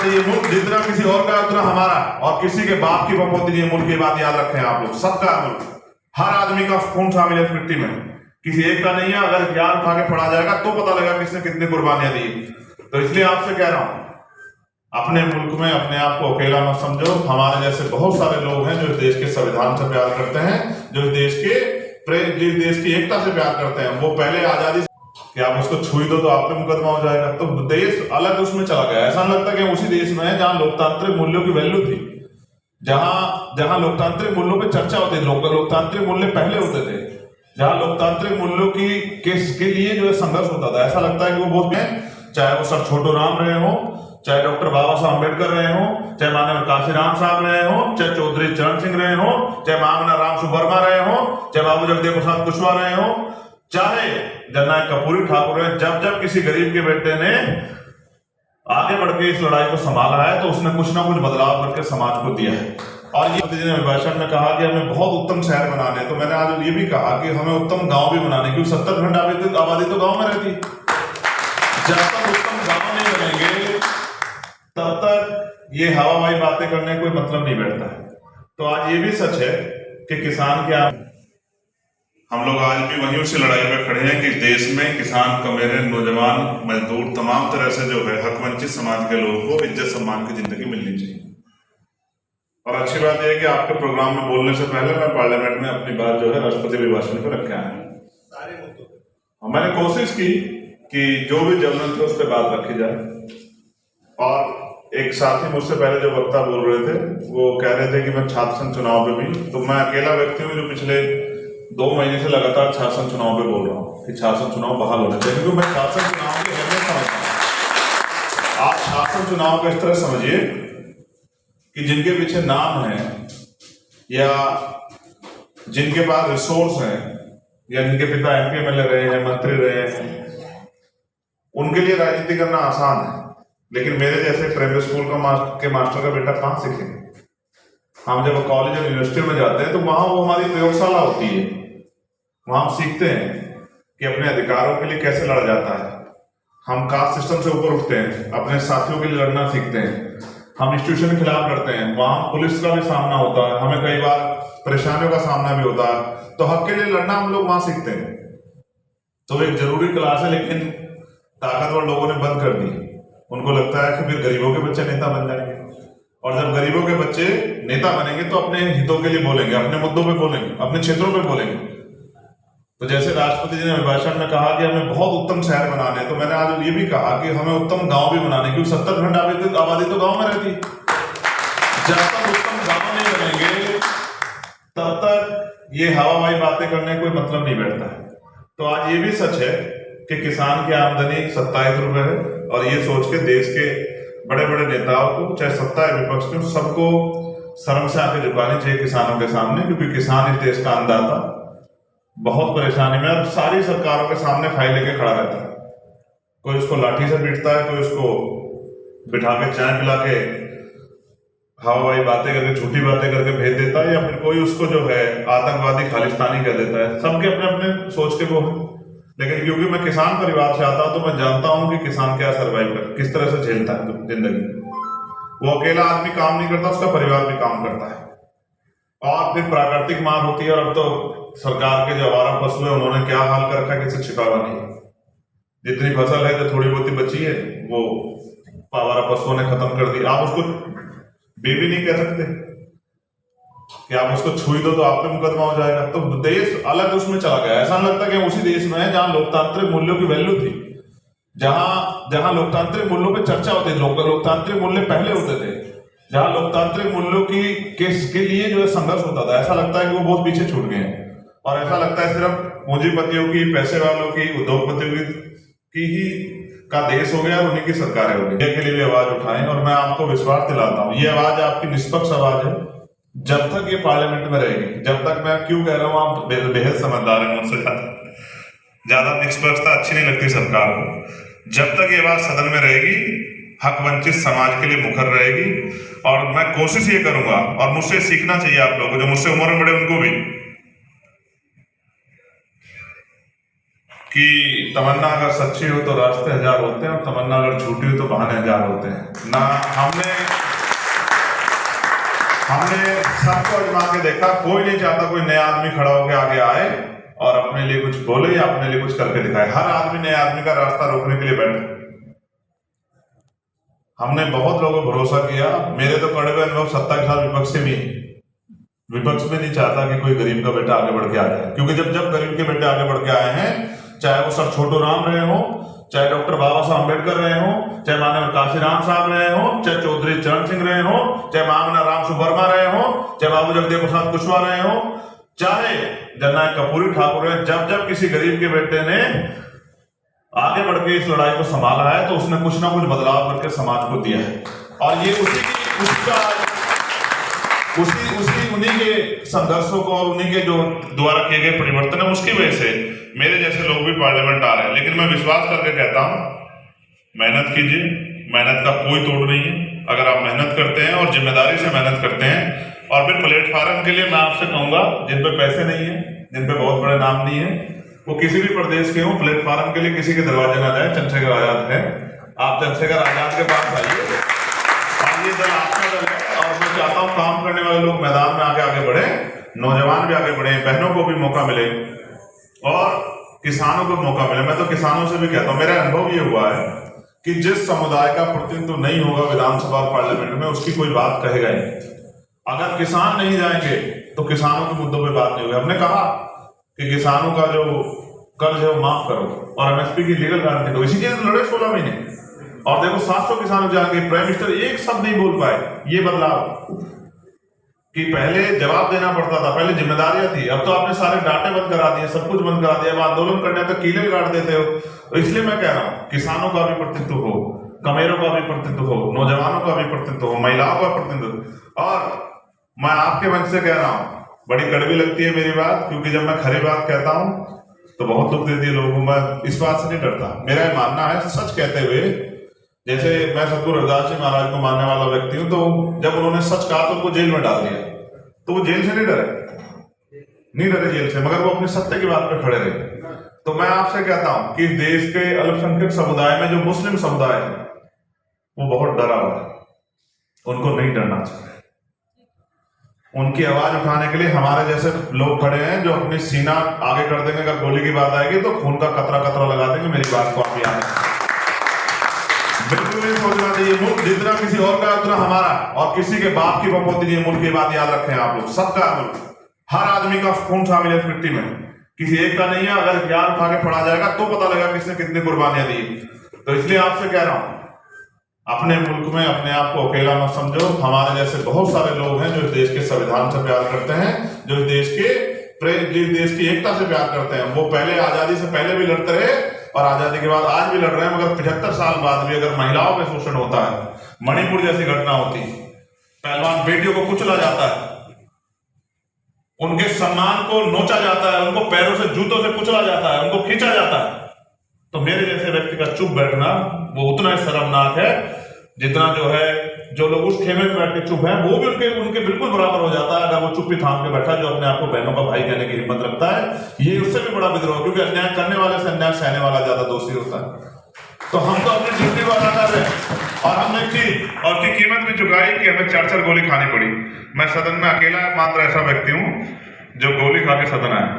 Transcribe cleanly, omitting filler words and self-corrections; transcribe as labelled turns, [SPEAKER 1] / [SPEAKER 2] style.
[SPEAKER 1] ये मुल्क जितना किसी और का उतना हमारा, और किसी के बाप की बपोती नहीं। मुल्क की बात याद रखें आप लोग, सबका मुल्क, हर आदमी का खून शामिल है इस मिट्टी में, किसी एक का नहीं है। अगर याद उठा के पढ़ा जाएगा तो पता लगेगा किसने कितनी कुर्बानियां दी। तो इसलिए आपसे कह रहा हूं, अपने मुल्क में अपने आप को अकेला मत समझो। हमारे जैसे बहुत सारे लोग हैं जो इस देश के संविधान से प्यार करते हैं, जो इस देश की एकता से प्यार करते हैं। वो पहले आजादी कि आप उसको छुई दो तो आप पे मुकदमा हो जाएगा, तो देश अलग उसमें चला गया। ऐसा लगता है कि उसी देश में है जहां लोकतांत्रिक मूल्यों की वैल्यू थी, जहां लोकतांत्रिक मूल्यों पे चर्चा होती थी, लोकतांत्रिक मूल्य पहले होते थे, जहां लोकतांत्रिक मूल्यों के लिए जो है संघर्ष होता था। ऐसा लगता है कि वो बहुत में, चाहे वो सर छोटू राम रहे हो, चाहे डॉक्टर बाबा साहब अम्बेडकर रहे हो, चाहे मानव काशीराम साहब रहे हो, चाहे चौधरी चरण सिंह रहे हो, चाहे मांगना राम सुवर्मा रहे हो, चाहे बाबू जगदेव प्रसाद कुशवाहा रहे हो, चाहे जननायक कर्पूरी ठाकुर है। जब किसी गरीब के बेटे ने आगे बढ़ के इस लड़ाई को संभाला है तो उसने कुछ ना कुछ बदलाव करके समाज को दिया है। और ये अभिभाषण में कहा कि हमें बहुत उत्तम शहर बनाने, तो मैंने आज ये भी कहा कि हमें उत्तम गांव भी बनाने, क्योंकि 70% आबादी तो गांव में रहती। जब तक उत्तम गांव नहीं बनेंगे तब तक ये हवाबाई बातें करने कोई मतलब नहीं बैठता है। तो आज ये भी सच है कि किसान क्या, हम लोग आज भी वहीं उसी लड़ाई में खड़े हैं कि देश में किसान, कमेरे, नौजवान, मजदूर, तमाम तरह से जो है हक वंचित समाज के लोगों को इज्जत सम्मान की जिंदगी मिलनी चाहिए। और अच्छी बात यह है कि आपके प्रोग्राम में बोलने से पहले मैं पार्लियामेंट में अपनी बात जो है राष्ट्रपति अभिभाषण पर रखे आए हैं। सारे मुद्दों पे मैंने कोशिश की कि जो भी ज्वलंत है उस पर बात रखी जाए। और एक साथी मुझसे पहले जो वक्ता बोल रहे थे वो कह रहे थे कि मैं छात्र संघ चुनाव पे भी, तो मैं अकेला व्यक्ति हूँ जो पिछले 2 महीने से लगातार छात्र संघ चुनाव पे बोल रहा हूँ कि छात्र संघ चुनाव बहाल होने चाहिए, क्योंकि मैं छात्र संघ चुनाव की अहमियत समझता हूँ। आप छात्र संघ चुनाव को इस तरह समझिए कि जिनके पीछे नाम है या जिनके पास रिसोर्स है या जिनके पिता MP MLA रहे हैं, मंत्री रहे हैं, उनके लिए राजनीति करना आसान है। लेकिन मेरे जैसे प्राइमरी स्कूल के मास्टर का बेटा कहाँ सीखेंगे? हम जब कॉलेज और यूनिवर्सिटी में जाते हैं तो वहां वो हमारी प्रयोगशाला होती है, वहां हम सीखते हैं कि अपने अधिकारों के लिए कैसे लड़ा जाता है। हम कास्ट सिस्टम से ऊपर उठते हैं, अपने साथियों के लिए लड़ना सीखते हैं, हम इंस्टीट्यूशन के खिलाफ लड़ते हैं, वहां पुलिस का भी सामना होता है, हमें कई बार परेशानियों का सामना भी होता है, तो हक के लिए लड़ना हम लोग वहां सीखते हैं। तो एक जरूरी क्लास है, लेकिन ताकतवर लोगों ने बंद कर दी। उनको लगता है कि फिर गरीबों के बच्चे नेता बन जाएंगे, और जब गरीबों के बच्चे नेता बनेंगे तो अपने हितों के लिए बोलेंगे, अपने मुद्दों पे बोलेंगे, अपने क्षेत्रों पे बोलेंगे। तो जैसे राष्ट्रपति जी ने अभिभाषण में कहा कि हमें बहुत उत्तम शहर बनाने, तो मैंने आज ये भी कहा कि हमें उत्तम गांव भी बनाने, क्योंकि 70% आबादी तो गांव में रहती। जब तक उत्तम गांव नहीं बनेंगे तब तक ये हवाबाई बातें करने कोई मतलब नहीं बैठता है। तो आज ये भी सच है कि किसान की आमदनी 27 रुपए है, और ये सोच के देश के बड़े बड़े नेताओं को, चाहे सत्ता है विपक्ष के, सबको शर्म से आंखें झुकानी चाहिए किसानों के सामने, क्योंकि किसान इस देश का अन्नदाता बहुत परेशानी में, और सारी सरकारों के सामने फाइल लेके खड़ा रहता है। कोई उसको लाठी से पीटता है, कोई उसको बिठा के चाय पिला के हवाई बातें करके, झूठी बातें करके भेज देता है, या फिर कोई उसको जो है आतंकवादी, खालिस्तानी कह देता है। सबके अपने अपने सोच के वो है। लेकिन क्योंकि मैं किसान परिवार से आता हूं तो मैं जानता हूं कि किसान क्या सर्वाइव कर, किस तरह से झेलता है जिंदगी। वो अकेला आदमी काम नहीं करता, उसका परिवार भी काम करता है। और फिर प्राकृतिक मार होती है, और अब तो सरकार के जो आवारा पशु है उन्होंने क्या हाल कर रखा है, किसी छिपावा नहीं। जितनी फसल है जो थोड़ी बहुत बची है वो आवारा पशुओं ने खत्म कर दी। आप उसको बेबी नहीं कह सकते कि आप उसको छुई दो तो आप पे मुकदमा हो जाएगा। तो देश अलग उसमें चला गया। ऐसा लगता है कि उसी देश में है जहां लोकतांत्रिक मूल्यों की वैल्यू थी, जहां लोकतांत्रिक मूल्यों पे चर्चा होती थी, लोकतांत्रिक मूल्य पहले होते थे, जहां लोकतांत्रिक मूल्यों के लिए जो है संघर्ष होता था। ऐसा लगता है कि वो बहुत पीछे छूट गए हैं, और ऐसा लगता है सिर्फ पूंजीपतियों की, पैसे वालों की, उद्योगपतियों की ही का देश हो गया और उन्हीं की सरकारें हो गई। के लिए भी आवाज उठाएं, और मैं आपको विश्वास दिलाता हूं ये आवाज आपकी निष्पक्ष आवाज है। जब तक ये पार्लियामेंट में रहेगी, जब तक, मैं क्यों कह रहा हूँ, आप बेहद समझदार हैं मुझसे ज्यादा निष्पक्षता अच्छी नहीं लगती सरकार को। जब तक ये बात सदन में रहेगी, हक वंचित समाज के लिए मुखर रहेगी। और मैं कोशिश ये करूंगा, और मुझसे सीखना चाहिए आप लोगों को, जो मुझसे उम्र में बड़े उनको भी, कि तमन्ना अगर सच्ची हो तो रास्ते हजार होते हैं, और तमन्ना अगर झूठी हो तो बहाने हजार होते हैं ना। हमने सबको आजमा के देखा, कोई नहीं चाहता कोई नया आदमी खड़ा होकर आगे आए और अपने लिए कुछ बोले या अपने लिए कुछ करके दिखाए। हर आदमी नए आदमी का रास्ता रोकने के लिए बैठे। हमने बहुत लोगों को भरोसा किया। मेरे तो कड़वे अनुभव 27 साल विपक्ष से भी है। विपक्ष में नहीं चाहता कि कोई गरीब का बेटा आगे बढ़ के आ जाए, क्योंकि जब गरीब के बेटे आगे बढ़ के आए हैं, चाहे वो सर छोटू राम रहे हो, चाहे डॉक्टर बाबा साहब अम्बेडकर रहे हो, चाहे मानव काशीराम साहब रहे हो, चाहे चौधरी चरण सिंह रहे हो, चाहे मामना राम सुवर्मा रहे हो, चाहे बाबू जगदेव प्रसाद कुशवाहा रहे हो, चाहे जननायक कर्पूरी ठाकुर रहे, जब किसी गरीब के बेटे ने आगे बढ़ के इस लड़ाई को संभाला है तो उसने कुछ ना कुछ बदलाव करके समाज को दिया है। और ये उन्हीं के संघर्षों को और उन्हीं के जो द्वारा किए गए परिवर्तन है, उसकी वजह से मेरे जैसे लोग भी पार्लियामेंट आ रहे हैं। लेकिन मैं विश्वास करके कहता हूं, मेहनत कीजिए, मेहनत का कोई तोड़ नहीं है। अगर आप मेहनत करते हैं और जिम्मेदारी से मेहनत करते हैं, और फिर प्लेटफॉर्म के लिए मैं आपसे कहूंगा, जिन पे पैसे नहीं है, जिन पे बहुत बड़े नाम नहीं है, वो किसी भी प्रदेश के हो, प्लेटफॉर्म के लिए किसी के दरवाजे ना जाए। चंद्रशेखर आजाद है, आप चंद्रशेखर आजाद के पास आइए, और ये दल आपका दल है। और मैं चाहता हूँ काम करने वाले लोग मैदान में आगे बढ़े, नौजवान भी आगे बढ़े, बहनों को भी मौका मिले और किसानों को मौका मिले। मैं तो किसानों से भी कहता हूँ, मेरा अनुभव ये हुआ है कि जिस समुदाय का प्रतिनिधित्व नहीं होगा विधानसभा और पार्लियामेंट में, उसकी कोई बात कहेगा ही। अगर किसान नहीं जाएंगे तो किसानों के मुद्दों पे बात नहीं होगी। हमने कहा कि किसानों का जो कर्ज है वो माफ करो और एमएसपी की लीगल गारंटी दो। इसी के लिए लड़े 16 महीने, और देखो 700 किसानों जाके प्राइम मिनिस्टर एक शब्द नहीं बोल पाए। ये बदलाव कि पहले जवाब देना पड़ता था, पहले जिम्मेदारियां थी, अब तो आपने सारे डाटे बंद करा दिए, सब कुछ बंद करा दिया। अब आंदोलन करने तक कीले गाड़ देते हो। तो इसलिए मैं कह रहा हूं, किसानों का भी प्रतिनिधित्व हो, कमेरों का भी प्रतिनिधित्व हो, नौजवानों का भी प्रतिनिधित्व हो, महिलाओं का प्रतिनिधित्व। और मैं आपके मंच से कह रहा हूं, बड़ी कड़वी लगती है मेरी बात, क्योंकि जब मैं खरी बात कहता हूं तो बहुत दुख देती है लोगों को। मैं इस बात से नहीं डरता। मेरा मानना है सच कहते हुए, जैसे मैं सतगुरु रविदास जी महाराज को मानने वाला व्यक्ति हूं, तो जब उन्होंने सच कहा तो उनको जेल में डाल दिया, तो वो जेल से नहीं डरे जेल से, मगर वो अपने सत्य की बात पे खड़े रहे। तो मैं आपसे कहता हूं कि देश के अल्पसंख्यक समुदाय में जो मुस्लिम समुदाय है वो बहुत डरा हुआ है, उनको नहीं डरना चाहिए। उनकी आवाज उठाने के लिए हमारे जैसे लोग खड़े हैं, जो अपनी सीना आगे कर देंगे। अगर गोली की बात आएगी तो खून का कतरा लगा देंगे। मेरी बात को आप याद रखें, बिल्कुल नहीं सोचना चाहिए। मुल्क जितना किसी और का उतना हमारा, और किसी के बाप की बमोती नहीं है। मुल्क की बात याद रखें आप लोग, सबका मुल्क, हर आदमी का खून शामिल है इस मिट्टी में, किसी एक का नहीं है। अगर हथियार उठा के पड़ा जाएगा तो पता लगेगा किसने कितनी कुर्बानियां दी। तो इसलिए आपसे कह रहा हूं, अपने मुल्क में अपने आप को अकेला मत समझो। हमारे जैसे बहुत सारे लोग हैं जो इस देश के संविधान से प्यार करते हैं, जो इस देश की एकता से प्यार करते हैं। वो पहले आजादी से पहले भी लड़ते रहे और आजादी के बाद आज भी लड़ रहे हैं। मगर 75 साल बाद भी अगर महिलाओं पे शोषण होता है, मणिपुर जैसी घटना होती, पहलवान बेटियों को कुचला जाता है, उनके सम्मान को नोचा जाता है, उनको पैरों से जूतों से कुचला जाता है, उनको खींचा जाता है, तो मेरे जैसे व्यक्ति का चुप बैठना वो उतना ही शर्मनाक है जितना जो लोग उस खेमे में बैठ के चुप हैं, वो भी उनके बिल्कुल बराबर हो जाता है। अगर वो चुप्पी थाम के बैठा जो अपने आप को बहनों का भाई कहने की हिम्मत रखता है, ये उससे भी बड़ा विद्रोह, क्योंकि अन्याय करने वाले से अन्याय सहने वाला ज्यादा दोषी होता है। तो हम तो अपनी ड्यूटी को अदा कर रहे हैं, और हमने की कीमत भी चुकाई कि हमें 4 गोली खानी पड़ी। मैं सदन में अकेला मात्र ऐसा व्यक्ति हूं जो गोली खा के सदन आया।